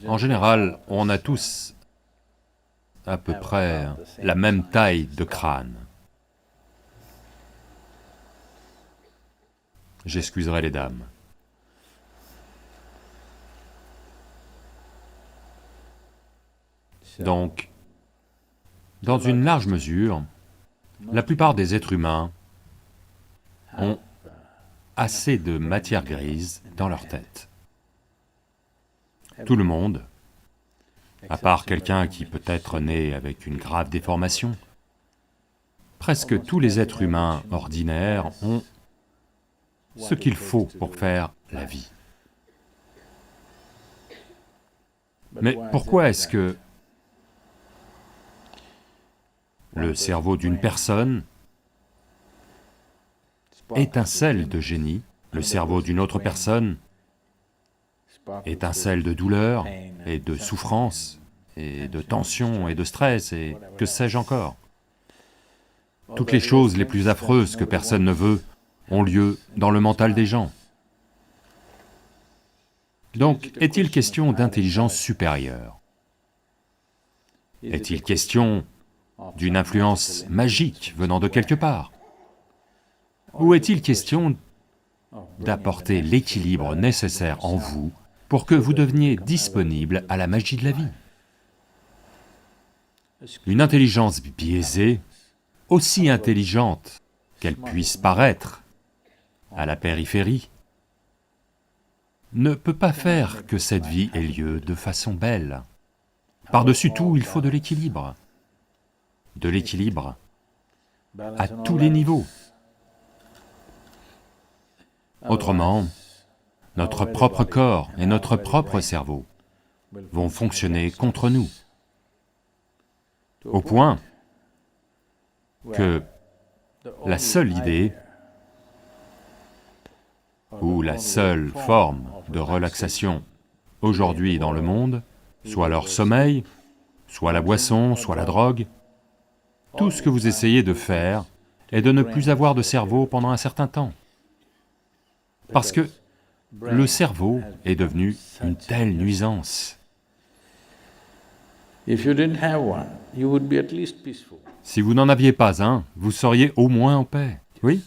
En général, on a tous à peu près la même taille de crâne. J'excuserai les dames. Donc, dans une large mesure, la plupart des êtres humains ont assez de matière grise dans leur tête. Tout le monde, à part quelqu'un qui peut être né avec une grave déformation, presque tous les êtres humains ordinaires ont ce qu'il faut pour faire la vie. Mais pourquoi est-ce que le cerveau d'une personne étincelle de génie, le cerveau d'une autre personne étincelle de douleur et de souffrance et de tension et de stress et que sais-je encore? Toutes les choses les plus affreuses que personne ne veut ont lieu dans le mental des gens. Donc, est-il question d'intelligence supérieure? Est-il question d'une influence magique venant de quelque part? Ou est-il question d'apporter l'équilibre nécessaire en vous pour que vous deveniez disponible à la magie de la vie? Une intelligence biaisée, aussi intelligente qu'elle puisse paraître à la périphérie, ne peut pas faire que cette vie ait lieu de façon belle. Par-dessus tout, il faut de l'équilibre. De l'équilibre à tous les niveaux. Autrement, notre propre corps et notre propre cerveau vont fonctionner contre nous, au point que la seule idée ou la seule forme de relaxation aujourd'hui dans le monde, soit leur sommeil, soit la boisson, soit la drogue, tout ce que vous essayez de faire est de ne plus avoir de cerveau pendant un certain temps. Parce que le cerveau est devenu une telle nuisance. Si vous n'en aviez pas un, vous seriez au moins en paix, oui?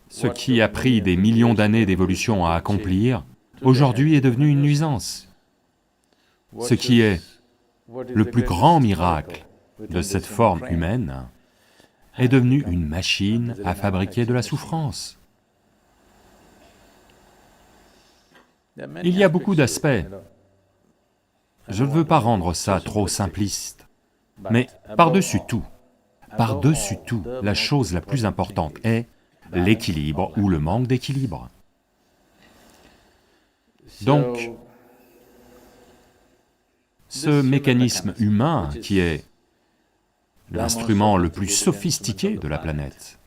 Ce qui a pris des millions d'années d'évolution à accomplir, aujourd'hui est devenu une nuisance. Ce qui est le plus grand miracle de cette forme humaine est devenu une machine à fabriquer de la souffrance. Il y a beaucoup d'aspects. Je ne veux pas rendre ça trop simpliste, mais par-dessus tout, la chose la plus importante est l'équilibre ou le manque d'équilibre. Donc, ce mécanisme humain qui est l'instrument le plus sophistiqué de la planète,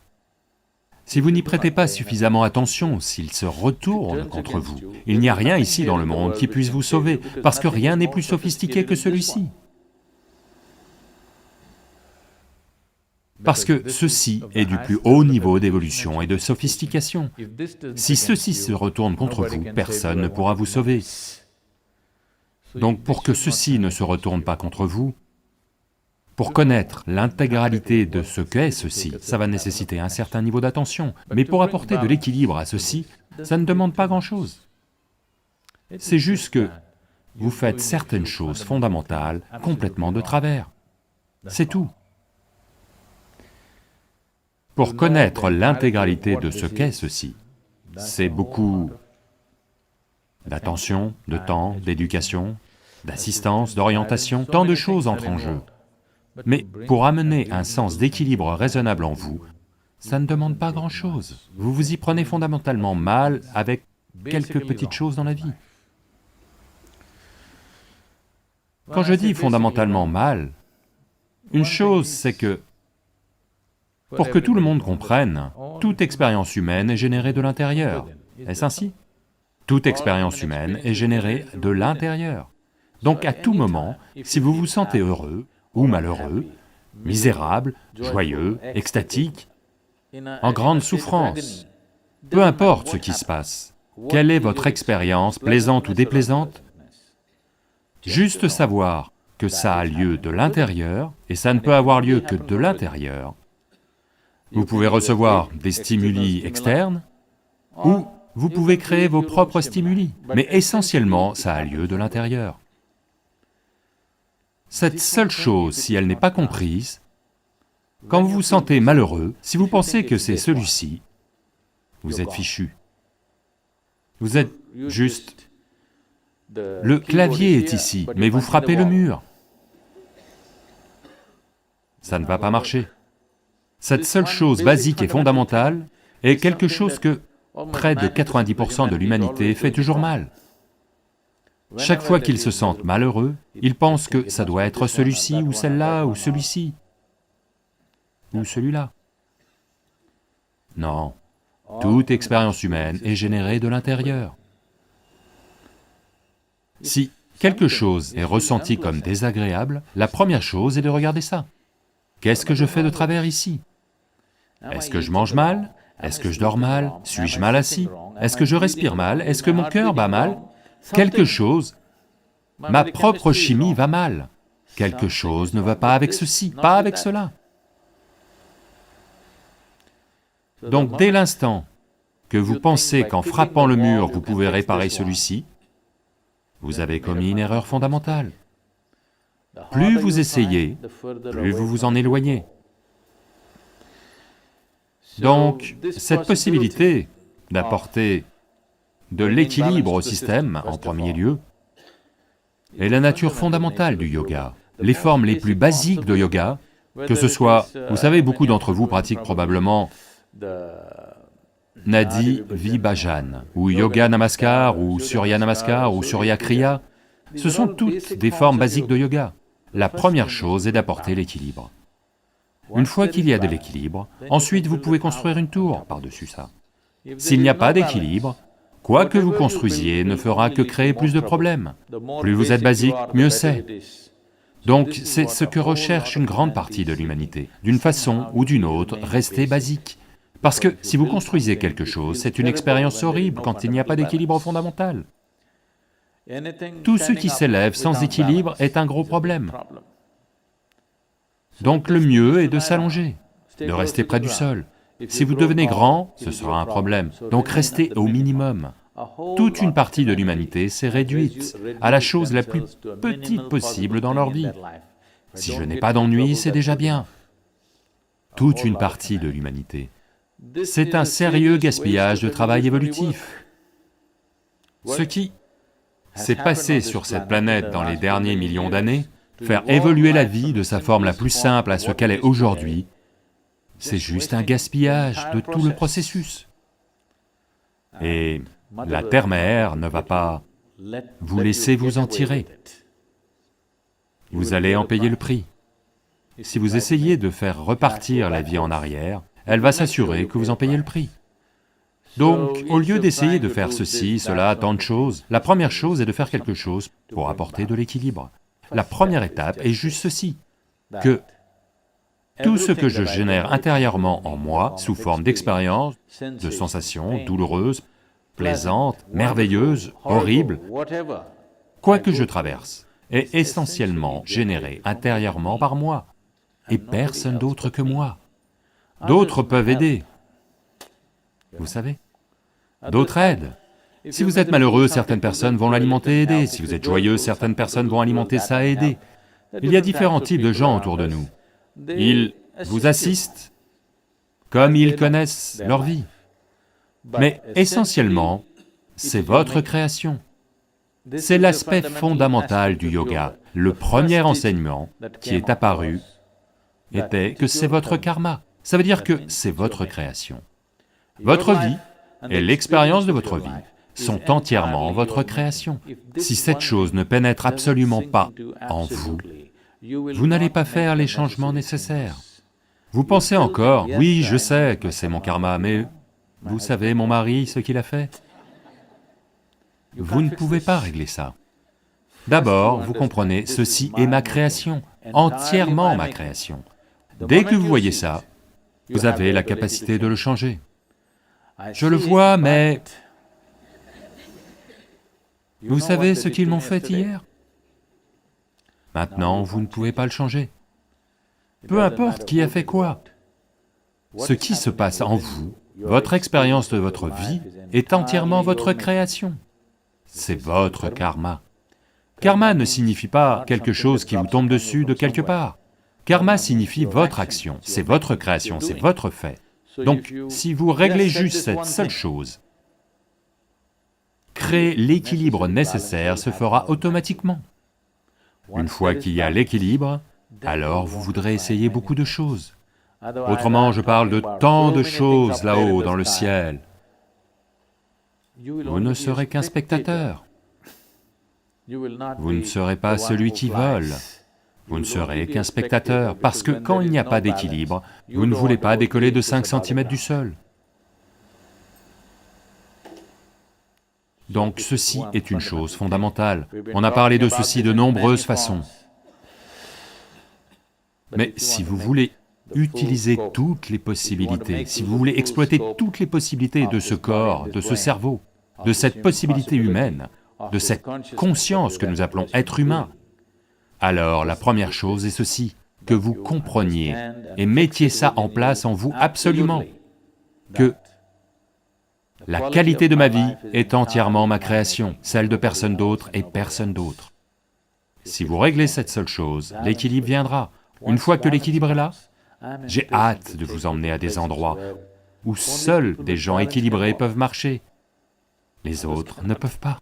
si vous n'y prêtez pas suffisamment attention, s'il se retourne contre vous, il n'y a rien ici dans le monde qui puisse vous sauver, parce que rien n'est plus sophistiqué que celui-ci. Parce que ceci est du plus haut niveau d'évolution et de sophistication. Si ceci se retourne contre vous, personne ne pourra vous sauver. Donc pour que ceci ne se retourne pas contre vous, pour connaître l'intégralité de ce qu'est ceci, ça va nécessiter un certain niveau d'attention, mais pour apporter de l'équilibre à ceci, ça ne demande pas grand-chose. C'est juste que vous faites certaines choses fondamentales complètement de travers, c'est tout. Pour connaître l'intégralité de ce qu'est ceci, c'est beaucoup d'attention, de temps, d'éducation, d'assistance, d'orientation, tant de choses entrent en jeu. Mais pour amener un sens d'équilibre raisonnable en vous, ça ne demande pas grand-chose. Vous vous y prenez fondamentalement mal avec quelques petites choses dans la vie. Quand je dis fondamentalement mal, une chose c'est que, pour que tout le monde comprenne, toute expérience humaine est générée de l'intérieur. Est-ce ainsi? Toute expérience humaine est générée de l'intérieur. Donc à tout moment, si vous vous sentez heureux ou malheureux, misérable, joyeux, extatique, en grande souffrance, Peu importe ce qui se passe, quelle est votre expérience, plaisante ou déplaisante, juste savoir que ça a lieu de l'intérieur, et ça ne peut avoir lieu que de l'intérieur. Vous pouvez recevoir des stimuli externes, ou vous pouvez créer vos propres stimuli, mais essentiellement, ça a lieu de l'intérieur. Cette seule chose, si elle n'est pas comprise, quand vous vous sentez malheureux, si vous pensez que c'est celui-ci, vous êtes fichu. Vous êtes juste... Le clavier est ici, mais vous frappez le mur. Ça ne va pas marcher. Cette seule chose basique et fondamentale est quelque chose que près de 90% de l'humanité fait toujours mal. Chaque fois qu'ils se sentent malheureux, ils pensent que ça doit être celui-ci ou celle-là ou celui-ci, ou celui-là. Non, toute expérience humaine est générée de l'intérieur. Si quelque chose est ressenti comme désagréable, la première chose est de regarder ça. Qu'est-ce que je fais de travers ici? Est-ce que je mange mal? Est-ce que je dors mal? Suis-je mal assis? Est-ce que je respire mal? Est-ce que mon cœur bat mal? Quelque chose, ma propre chimie va mal. Quelque chose ne va pas avec ceci, pas avec cela. Donc dès l'instant que vous pensez qu'en frappant le mur vous pouvez réparer celui-ci, vous avez commis une erreur fondamentale. Plus vous essayez, plus vous vous en éloignez. Donc, cette possibilité d'apporter de l'équilibre au système, en premier lieu, est la nature fondamentale du yoga. Les formes les plus basiques de yoga, que ce soit, vous savez, beaucoup d'entre vous pratiquent probablement Nadi Vibhajan, ou Yoga Namaskar, ou Surya Namaskar, ou Surya Kriya, ce sont toutes des formes basiques de yoga. La première chose est d'apporter l'équilibre. Une fois qu'il y a de l'équilibre, ensuite vous pouvez construire une tour par-dessus ça. S'il n'y a pas d'équilibre, quoi que vous construisiez ne fera que créer plus de problèmes. Plus vous êtes basique, mieux c'est. Donc c'est ce que recherche une grande partie de l'humanité. D'une façon ou d'une autre, restez basique. Parce que si vous construisez quelque chose, c'est une expérience horrible quand il n'y a pas d'équilibre fondamental. Tout ce qui s'élève sans équilibre est un gros problème. Donc le mieux est de s'allonger, de rester près du sol. Si vous devenez grand, ce sera un problème, donc restez au minimum. Toute une partie de l'humanité s'est réduite à la chose la plus petite possible dans leur vie. Si je n'ai pas d'ennui, c'est déjà bien. Toute une partie de l'humanité. C'est un sérieux gaspillage de travail évolutif. Ce qui s'est passé sur cette planète dans les derniers millions d'années, faire évoluer la vie de sa forme la plus simple à ce qu'elle est aujourd'hui, c'est juste un gaspillage de tout le processus. Et la Terre-Mère ne va pas vous laisser vous en tirer. Vous allez en payer le prix. Si vous essayez de faire repartir la vie en arrière, elle va s'assurer que vous en payez le prix. Donc, au lieu d'essayer de faire ceci, cela, tant de choses, la première chose est de faire quelque chose pour apporter de l'équilibre. La première étape est juste ceci, que tout ce que je génère intérieurement en moi, sous forme d'expériences, de sensations douloureuses, plaisantes, merveilleuses, horribles, quoi que je traverse, est essentiellement généré intérieurement par moi, et personne d'autre que moi. D'autres peuvent aider, vous savez, d'autres aident. Si vous êtes malheureux, certaines personnes vont l'alimenter et aider, si vous êtes joyeux, certaines personnes vont alimenter ça et aider. Il y a différents types de gens autour de nous. Ils vous assistent comme ils connaissent leur vie. Mais essentiellement, c'est votre création. C'est l'aspect fondamental du yoga. Le premier enseignement qui est apparu était que c'est votre karma. Ça veut dire que c'est votre création. Votre vie et l'expérience de votre vie sont entièrement votre création. Si cette chose ne pénètre absolument pas en vous, vous n'allez pas faire les changements nécessaires. Vous pensez encore, oui, je sais que c'est mon karma, mais vous savez, mon mari, ce qu'il a fait? Vous ne pouvez pas régler ça. D'abord, vous comprenez, ceci est ma création, entièrement ma création. Dès que vous voyez ça, vous avez la capacité de le changer. Je le vois, mais... Vous savez ce qu'ils m'ont fait hier? Maintenant, vous ne pouvez pas le changer. Peu importe qui a fait quoi. Ce qui se passe en vous, votre expérience de votre vie, est entièrement votre création. C'est votre karma. Karma ne signifie pas quelque chose qui vous tombe dessus de quelque part. Karma signifie votre action, c'est votre création, c'est votre fait. Donc, si vous réglez juste cette seule chose, créer l'équilibre nécessaire se fera automatiquement. Une fois qu'il y a l'équilibre, alors vous voudrez essayer beaucoup de choses. Autrement, je parle de tant de choses là-haut dans le ciel. Vous ne serez qu'un spectateur. Vous ne serez pas celui qui vole. Vous ne serez qu'un spectateur, parce que quand il n'y a pas d'équilibre, vous ne voulez pas décoller de 5 cm du sol. Donc ceci est une chose fondamentale. On a parlé de ceci de nombreuses façons. Mais si vous voulez utiliser toutes les possibilités, si vous voulez exploiter toutes les possibilités de ce corps, de ce cerveau, de cette possibilité humaine, de cette conscience que nous appelons être humain, alors la première chose est ceci, que vous compreniez et mettiez ça en place en vous absolument, que la qualité de ma vie est entièrement ma création, celle de personne d'autre et personne d'autre. Si vous réglez cette seule chose, l'équilibre viendra. Une fois que l'équilibre est là, j'ai hâte de vous emmener à des endroits où seuls des gens équilibrés peuvent marcher. Les autres ne peuvent pas.